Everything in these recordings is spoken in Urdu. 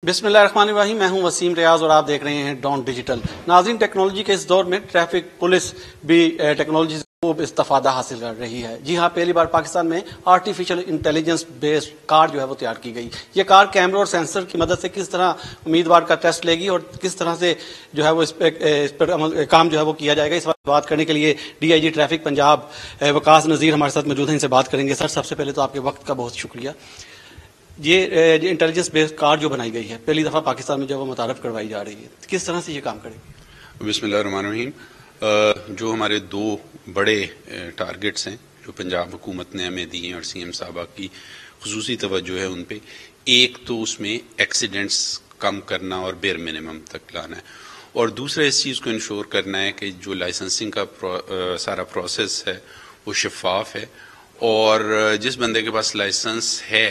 بسم اللہ الرحمن الرحیم، میں ہوں وسیم ریاض اور آپ دیکھ رہے ہیں ڈان ڈیجیٹل۔ ناظرین، ٹیکنالوجی کے اس دور میں ٹریفک پولیس بھی ٹیکنالوجی سے خوب استفادہ حاصل کر رہی ہے۔ جی ہاں، پہلی بار پاکستان میں آرٹیفیشل انٹیلیجنس بیسڈ کار جو ہے وہ تیار کی گئی۔ یہ کار کیمروں اور سینسر کی مدد سے کس طرح امیدوار کا ٹیسٹ لے گی اور کس طرح سے جو ہے وہ اس پر کام جو ہے وہ کیا جائے گا، اس وقت بات کرنے کے لیے D I G traffic Punjab Waqas Nazir ہمارے ساتھ موجود ہیں، ان سے بات کریں گے۔ سر، سب سے پہلے تو آپ کے وقت کا بہت شکریہ۔ یہ انٹیلیجنس بیسڈ کار جو بنائی گئی ہے، پہلی دفعہ پاکستان میں جب وہ متعارف کروائی جا رہی ہے، کس طرح سے یہ کام کرے گی؟ بسم اللہ الرحمن الرحیم۔ جو ہمارے دو بڑے ٹارگٹس ہیں جو پنجاب حکومت نے ہمیں دی ہیں اور سی ایم صاحبہ کی خصوصی توجہ ہے ان پہ، ایک تو اس میں ایکسیڈنٹس کم کرنا اور بیر منیمم تک لانا ہے، اور دوسرا اس چیز کو انشور کرنا ہے کہ جو لائسنسنگ کا سارا پروسیس ہے وہ شفاف ہے، اور جس بندے کے پاس لائسنس ہے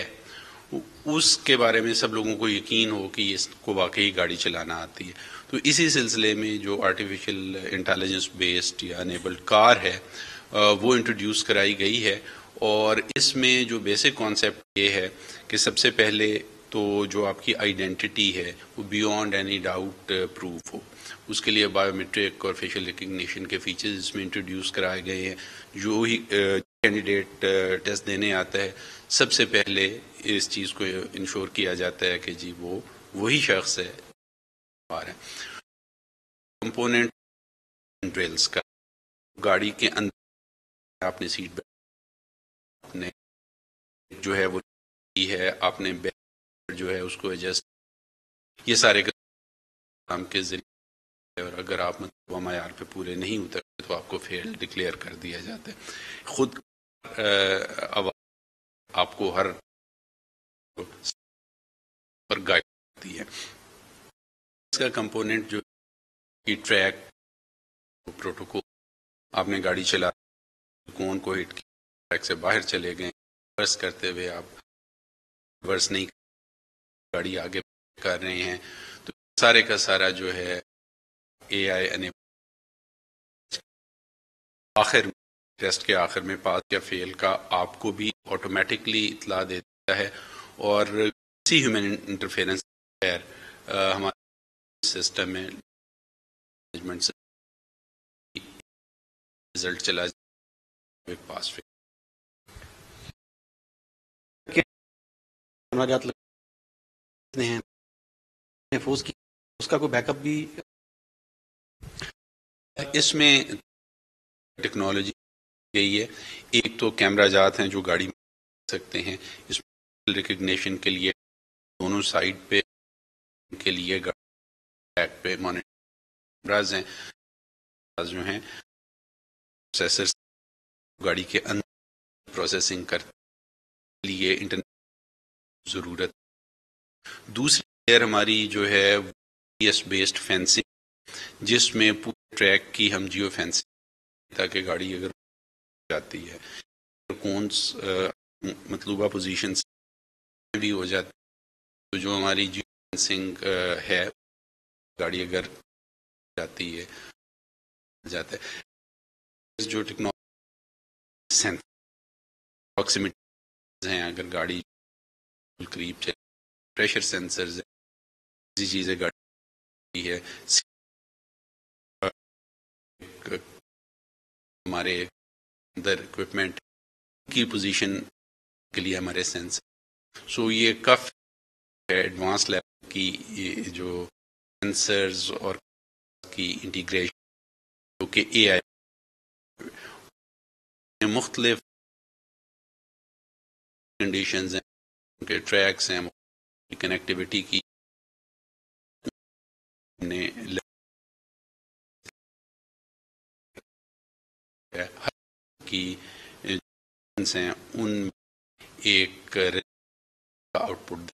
اس کے بارے میں سب لوگوں کو یقین ہو کہ اس کو واقعی گاڑی چلانا آتی ہے۔ تو اسی سلسلے میں جو آرٹیفیشل انٹیلیجنس بیسڈ یا انیبلڈ کار ہے وہ انٹروڈیوس کرائی گئی ہے، اور اس میں جو بیسک کانسیپٹ یہ ہے کہ سب سے پہلے تو جو آپ کی آئیڈینٹی ہے وہ بیونڈ اینی ڈاؤٹ پروف ہو، اس کے لیے بایو میٹرک اور فیشل ریکگنیشن کے فیچرز اس میں انٹروڈیوس کرائے گئے ہیں۔ جو ہی کینڈیڈیٹ ٹیسٹ دینے آتا ہے، سب سے پہلے اس چیز کو انشور کیا جاتا ہے کہ جی وہ وہی شخص ہے۔ کمپوننٹ ڈرلز کا گاڑی کے اندر آپ نے سیٹ بیلٹ نے جو ہے وہ ہے، آپ نے بیلٹ جو ہے اس کو ایڈجسٹ، یہ سارے کام کے ذریعے، اور اگر آپ مطلب معیار پہ پورے نہیں اترتے تو آپ کو فیل ڈکلیئر کر دیا جاتا ہے۔ خود آپ کو ہر پر گائیڈ کرتی ہے۔ اس کا کمپوننٹ جو ٹریک پروٹوکول، آپ نے گاڑی چلا کون کو ہٹ کیا، ٹریک سے باہر چلے گئے، ریورس کرتے ہوئے آپ ریورس نہیں گاڑی آگے کر رہے ہیں، تو سارے کا سارا جو ہے اے آئی آخر ٹیسٹ کے آخر میں پاس یا فیل کا آپ کو بھی آٹومیٹکلی اطلاع دیتا ہے، اور کسی ہیومن انٹرفیئرنس ہمارے سسٹم میں مینجمنٹ رزلٹ چلا جائے پاس فیل۔ محفوظ کی اس کا کوئی بیک اپ بھی اس میں ٹیکنالوجی یہی ہے، ایک تو کیمرہ جات ہیں جو گاڑی میں سکتے ہیں، اس میں ریکگنیشن کے لیے دونوں سائڈ پہ کے لیے بیک پہ مانیٹرز ہیں جو ہیں پروسیسر گاڑی کے اندر پروسیسنگ کرنے کے لیے انٹرنیٹ ضرورت۔ دوسری لیئر ہماری جو ہے جی ایس بیسڈ فینسنگ، جس میں پورے ٹریک کی ہم جیو فینسنگ تاکہ گاڑی اگر جاتی ہے کون مطلوبہ پوزیشن بھی ہو جاتی ہے، تو جو ہماری جیو فینسنگ ہے گاڑی اگر جاتی ہے جاتا ہے، جو ٹیکنالوجی پراکسیمیٹی ہیں، اگر گاڑی قریب چلے، پریشر سینسرز ایسی چیزیں گاڑی ہے، ہمارے اندر اکوپمنٹ کی پوزیشن کے لیے ہمارے سینسر، سو یہ کافی ایڈوانس لیول کی جو سینسرز اور کی انٹیگریشن جو کہ اے آئی مختلف کنڈیشنز ہیں، ان کے ٹریکس ہیں، کنیکٹیوٹی کی کی ہیں، ان ایک آؤٹ پٹ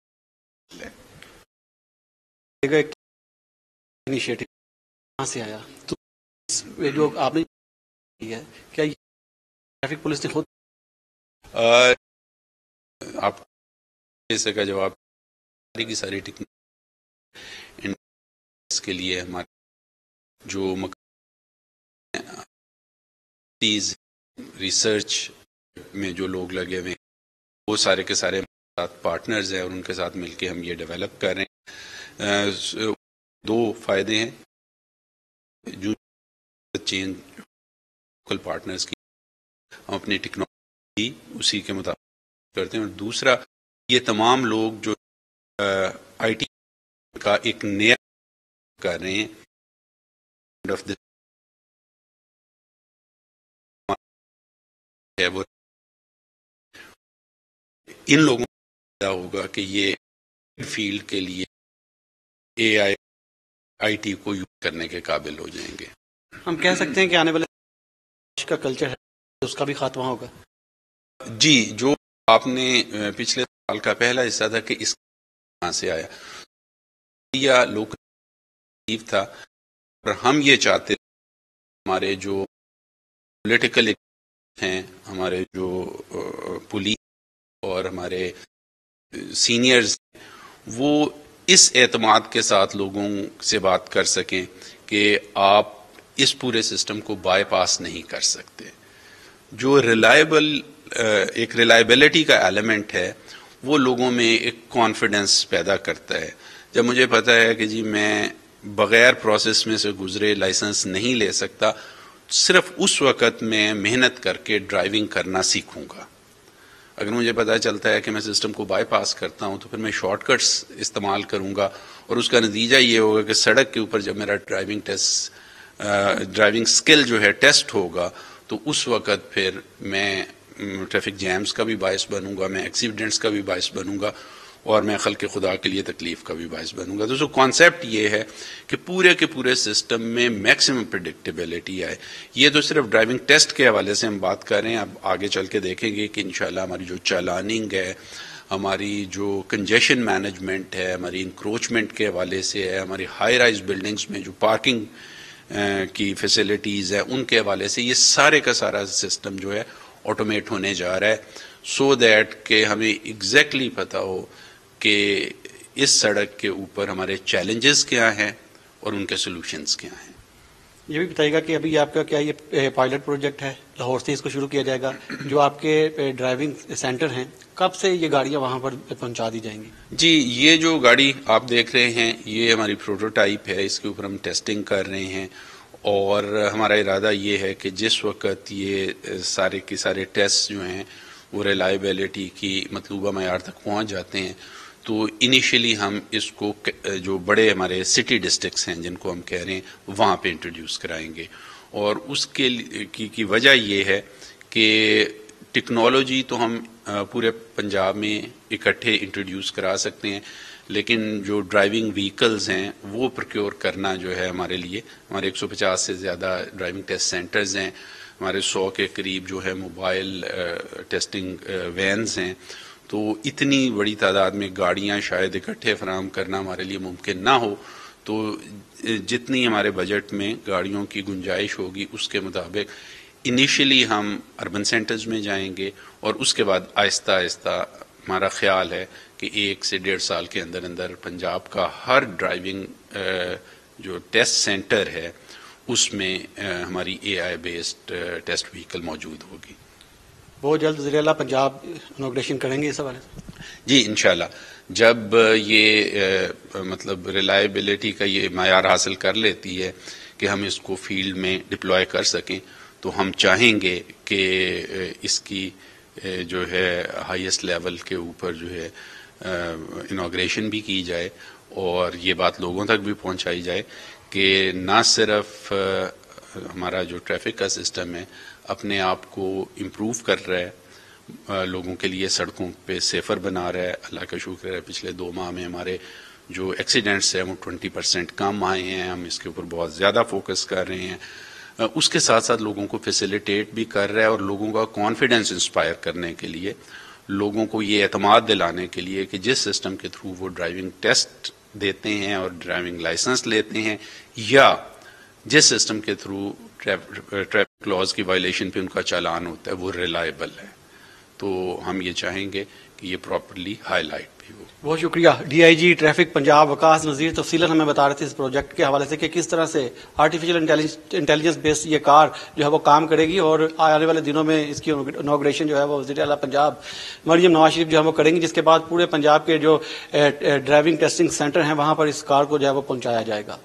انیشیٹو کہاں سے آیا؟ تو جو آپ نے ہے، کیا یہ ٹریفک پولیس نے خود آپ کا جواب کی ساری ٹیکنالوجی اس کے لیے ہمارے جو ریسرچ میں جو لوگ لگے ہوئے وہ سارے کے سارے ساتھ پارٹنرز ہیں، اور ان کے ساتھ مل کے ہم یہ ڈیولپ کر رہے ہیں۔ دو فائدے ہیں جو چینج لوکل پارٹنرز کی، ہم اپنی ٹیکنالوجی اسی کے مطابق کرتے ہیں، اور دوسرا یہ تمام لوگ جو آئی ٹی کا ایک نیا کر رہے ہیں وہ ان لوگوں کو ہوگا کہ یہ فیلڈ کے لیے اے آئی ٹی کو یوز کرنے کے قابل ہو جائیں گے. ہم کہہ سکتے ہیں کہ آنے والے کا کلچر ہے اس کا بھی خاتمہ ہوگا. جی، جو آپ نے پچھلے سال کا پہلا حصہ تھا کہ اس کہاں سے آیا، یا لوگ تھا، اور ہم یہ چاہتے ہمارے جو پولیٹیکل ہیں، ہمارے جو پولیس اور ہمارے سینئرز، وہ اس اعتماد کے ساتھ لوگوں سے بات کر سکیں کہ آپ اس پورے سسٹم کو بائی پاس نہیں کر سکتے. جو ایک ریلائبلٹی کا ایلیمنٹ ہے وہ لوگوں میں ایک کانفیڈنس پیدا کرتا ہے. جب مجھے پتا ہے کہ جی میں بغیر پروسیس میں سے گزرے لائسنس نہیں لے سکتا، صرف اس وقت میں محنت کر کے ڈرائیونگ کرنا سیکھوں گا. اگر مجھے پتہ چلتا ہے کہ میں سسٹم کو بائی پاس کرتا ہوں تو پھر میں شارٹ کٹس استعمال کروں گا، اور اس کا نتیجہ یہ ہوگا کہ سڑک کے اوپر جب میرا ڈرائیونگ سکل جو ہے ٹیسٹ ہوگا تو اس وقت پھر میں ٹریفک جیمز کا بھی باعث بنوں گا، میں ایکسیڈنٹس کا بھی باعث بنوں گا، اور میں خلق خدا کے لیے تکلیف کا بھی باعث بنوں گا. تو کانسیپٹ یہ ہے کہ پورے کے پورے سسٹم میں میکسیمم پریڈکٹیبلٹی آئے. یہ تو صرف ڈرائیونگ ٹیسٹ کے حوالے سے ہم بات کر رہے ہیں. اب آگے چل کے دیکھیں گے کہ انشاءاللہ ہماری جو چالاننگ ہے، ہماری جو کنجیشن مینجمنٹ ہے، ہماری انکروچمنٹ کے حوالے سے ہے، ہماری ہائی رائز بلڈنگز میں جو پارکنگ کی فیسلٹیز ہیں ان کے حوالے سے، یہ سارے کا سارا سسٹم جو ہے آٹومیٹ ہونے جا رہا ہے، سو دیٹ کہ ہمیں ایگزیکٹلی پتہ ہو کہ اس سڑک کے اوپر ہمارے چیلنجز کیا ہیں اور ان کے سولوشنز کیا ہیں. یہ بھی بتائیے گا کہ ابھی آپ کا کیا یہ پائلٹ پروجیکٹ ہے، لاہور سے اس کو شروع کیا جائے گا، جو آپ کے ڈرائیونگ سینٹر ہیں کب سے یہ گاڑیاں وہاں پر پہنچا دی جائیں گی؟ جی، یہ جو گاڑی آپ دیکھ رہے ہیں یہ ہماری پروٹوٹائپ ہے، اس کے اوپر ہم ٹیسٹنگ کر رہے ہیں، اور ہمارا ارادہ یہ ہے کہ جس وقت یہ سارے کے سارے ٹیسٹ جو ہیں وہ ریلائبلٹی کی مطلوبہ معیار تک پہنچ جاتے ہیں تو انیشلی ہم اس کو جو بڑے ہمارے سٹی ڈسٹرکٹس ہیں جن کو ہم کہہ رہے ہیں وہاں پہ انٹروڈیوس کرائیں گے. اور اس کے کی وجہ یہ ہے کہ ٹیکنالوجی تو ہم پورے پنجاب میں اکٹھے انٹروڈیوس کرا سکتے ہیں، لیکن جو ڈرائیونگ وہیکلز ہیں وہ پروکیور کرنا جو ہے ہمارے لیے، ہمارے 150 سے زیادہ ڈرائیونگ ٹیسٹ سینٹرز ہیں، ہمارے 100 کے قریب جو ہے موبائل ٹیسٹنگ وینز ہیں، تو اتنی بڑی تعداد میں گاڑیاں شاید اکٹھے فراہم کرنا ہمارے لیے ممکن نہ ہو. تو جتنی ہمارے بجٹ میں گاڑیوں کی گنجائش ہوگی اس کے مطابق انیشلی ہم اربن سینٹرز میں جائیں گے، اور اس کے بعد آہستہ آہستہ ہمارا خیال ہے کہ 1 سے 1.5 سال کے اندر اندر پنجاب کا ہر ڈرائیونگ جو ٹیسٹ سینٹر ہے اس میں ہماری اے آئی بیسڈ ٹیسٹ وہیکل موجود ہوگی. بہت جلد وزیر اعلیٰ پنجاب انوگریشن کریں گے اس حوالے سے؟ جی انشاءاللہ جب یہ مطلب ریلائبلٹی کا یہ معیار حاصل کر لیتی ہے کہ ہم اس کو فیلڈ میں ڈپلوائے کر سکیں تو ہم چاہیں گے کہ اس کی جو ہے ہائیسٹ لیول کے اوپر جو ہے انوگریشن بھی کی جائے، اور یہ بات لوگوں تک بھی پہنچائی جائے کہ نہ صرف ہمارا جو ٹریفک کا سسٹم ہے اپنے آپ کو امپروو کر رہا ہے، لوگوں کے لیے سڑکوں پہ سیفر بنا رہا ہے. اللہ کا شکر ہے پچھلے 2 ماہ میں ہمارے جو ایکسیڈنٹس ہیں وہ 20% کم آئے ہیں. ہم اس کے اوپر بہت زیادہ فوکس کر رہے ہیں. اس کے ساتھ ساتھ لوگوں کو فیسیلیٹیٹ بھی کر رہا ہے، اور لوگوں کا کانفیڈنس انسپائر کرنے کے لیے، لوگوں کو یہ اعتماد دلانے کے لیے کہ جس سسٹم کے تھرو وہ ڈرائیونگ ٹیسٹ دیتے ہیں اور ڈرائیونگ لائسنس لیتے ہیں، یا جس سسٹم کے تھرو ٹریفک لاز کی وائلیشن پہ ان کا چالان ہوتا ہے، وہ ریلائبل ہے. تو ہم یہ چاہیں گے کہ یہ پراپرلی ہائی لائٹ بھی ہو. بہت شکریہ. D I G traffic Punjab Waqas Nazir تفصیلاً ہمیں بتا رہے تھے اس پروجیکٹ کے حوالے سے کہ کس طرح سے آرٹیفیشل انٹیلیجنس بیسڈ یہ کار جو ہے وہ کام کرے گی، اور آنے والے دنوں میں اس کی انوگریشن جو ہے وہ وزیر اعلیٰ پنجاب مریم نواز شریف جو ہے وہ کریں گی، جس کے بعد پورے پنجاب کے جو ڈرائیونگ ٹیسٹنگ سینٹر ہیں وہاں پر اس کار کو جو ہے وہ پہنچایا جائے گا.